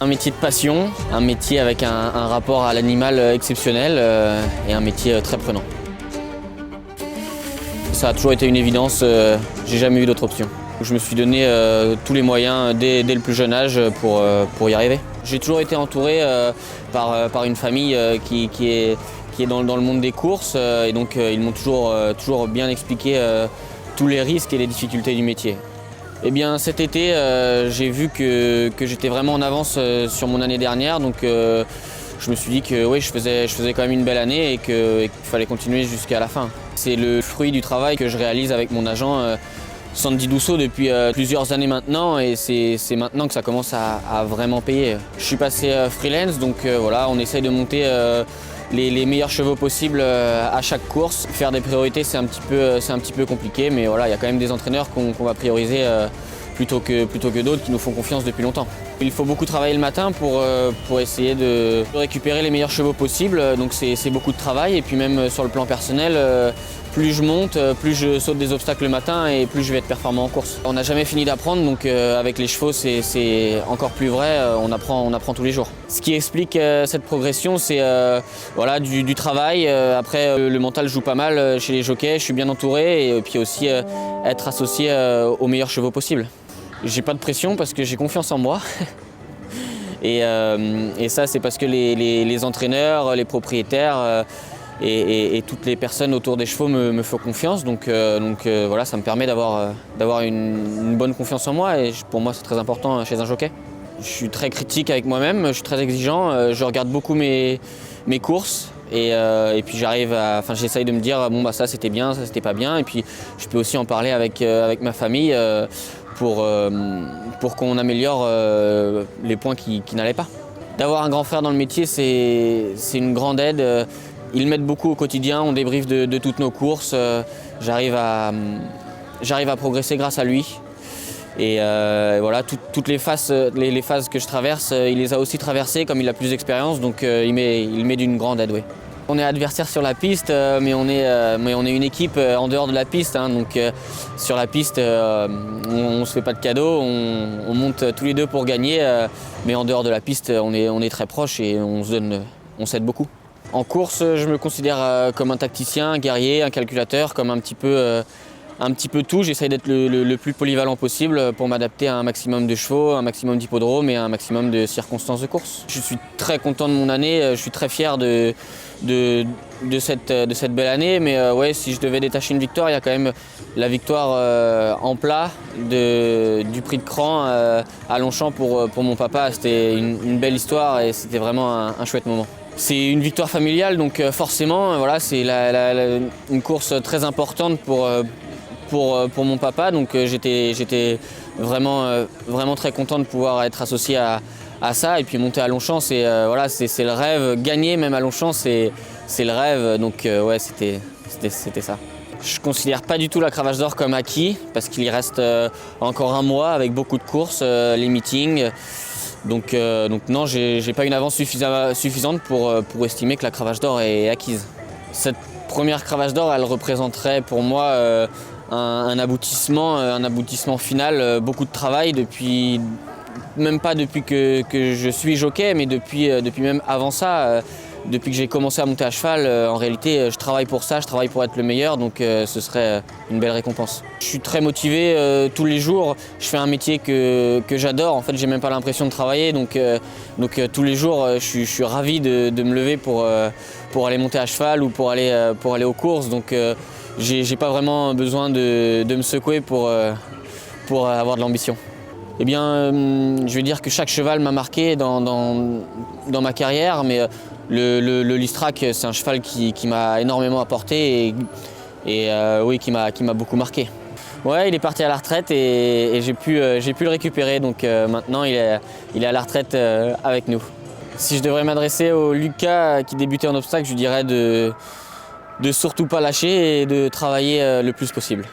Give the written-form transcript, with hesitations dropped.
Un métier de passion, un métier avec un rapport à l'animal exceptionnel et un métier très prenant. Ça a toujours été une évidence, j'ai jamais eu d'autre option. Je me suis donné tous les moyens dès le plus jeune âge pour y arriver. J'ai toujours été entouré par une famille qui est dans le monde des courses et donc ils m'ont toujours bien expliqué tous les risques et les difficultés du métier. Eh bien cet été, j'ai vu que j'étais vraiment en avance sur mon année dernière, donc je me suis dit que oui, je faisais quand même une belle année et qu'il fallait continuer jusqu'à la fin. C'est le fruit du travail que je réalise avec mon agent Sandy Douceau depuis plusieurs années maintenant et c'est maintenant que ça commence à vraiment payer. Je suis passé freelance, donc voilà, on essaye de monter les meilleurs chevaux possibles à chaque course. Faire des priorités, c'est un petit peu compliqué, mais voilà, il y a quand même des entraîneurs qu'on va prioriser plutôt que d'autres qui nous font confiance depuis longtemps. Il faut beaucoup travailler le matin pour essayer de récupérer les meilleurs chevaux possibles, donc c'est beaucoup de travail. Et puis même sur le plan personnel, plus je monte, plus je saute des obstacles le matin et plus je vais être performant en course. On n'a jamais fini d'apprendre, donc avec les chevaux c'est encore plus vrai, on apprend tous les jours. Ce qui explique cette progression, c'est voilà, du travail. Après le mental joue pas mal chez les jockeys, je suis bien entouré et puis aussi être associé aux meilleurs chevaux possibles. J'ai pas de pression parce que j'ai confiance en moi. Et ça, c'est parce que les entraîneurs, les propriétaires et toutes les personnes autour des chevaux me font confiance. Donc voilà, ça me permet d'avoir une bonne confiance en moi. Et pour moi, c'est très important chez un jockey. Je suis très critique avec moi-même, je suis très exigeant. Je regarde beaucoup mes courses. Et puis j'essaye de me dire bon bah ça c'était bien, ça c'était pas bien. Et puis je peux aussi en parler avec ma famille pour qu'on améliore les points qui n'allaient pas. D'avoir un grand frère dans le métier, c'est une grande aide. Il m'aide beaucoup au quotidien, on débriefe de toutes nos courses. J'arrive à progresser grâce à lui. Et voilà, toutes les phases que je traverse, il les a aussi traversées, comme il a plus d'expérience, donc il m'est d'une grande aide, oui. On est adversaires sur la piste, mais on est une équipe en dehors de la piste, hein, donc sur la piste, on ne se fait pas de cadeaux, on monte tous les deux pour gagner, mais en dehors de la piste, on est très proches et on s'aide beaucoup. En course, je me considère comme un tacticien, un guerrier, un calculateur, comme un petit peu tout. J'essaye d'être le plus polyvalent possible pour m'adapter à un maximum de chevaux, un maximum d'hippodromes et un maximum de circonstances de course. Je suis très content de mon année, je suis très fier de cette belle année, mais ouais, si je devais détacher une victoire, il y a quand même la victoire en plat du prix de Cran à Longchamp pour mon papa. C'était une belle histoire et c'était vraiment un chouette moment. C'est une victoire familiale, donc forcément, voilà, c'est une course très importante pour mon papa, donc j'étais vraiment très content de pouvoir être associé à ça. Et puis monter à Longchamp, c'est le rêve. Gagner même à Longchamp, c'est le rêve, donc ouais, c'était ça. Je ne considère pas du tout la cravache d'or comme acquis, parce qu'il y reste encore un mois avec beaucoup de courses, les meetings. Donc non, j'ai pas une avance suffisante pour estimer que la cravache d'or est acquise. Cette première cravache d'or, elle représenterait pour moi un aboutissement final, beaucoup de travail même pas depuis que je suis jockey, mais depuis même avant ça. Depuis que j'ai commencé à monter à cheval, en réalité, je travaille pour ça, je travaille pour être le meilleur, donc ce serait une belle récompense. Je suis très motivé tous les jours, je fais un métier que j'adore, en fait j'ai même pas l'impression de travailler, donc tous les jours je suis ravi de me lever pour aller monter à cheval ou pour aller aux courses, donc j'ai pas vraiment besoin de me secouer pour avoir de l'ambition. Eh bien, je vais dire que chaque cheval m'a marqué dans ma carrière, mais le Listrac, c'est un cheval qui m'a énormément apporté et oui, qui m'a beaucoup marqué. Ouais, il est parti à la retraite et j'ai pu le récupérer, donc maintenant il est à la retraite avec nous. Si je devrais m'adresser au Lucas qui débutait en obstacle, je lui dirais de surtout pas lâcher et de travailler le plus possible.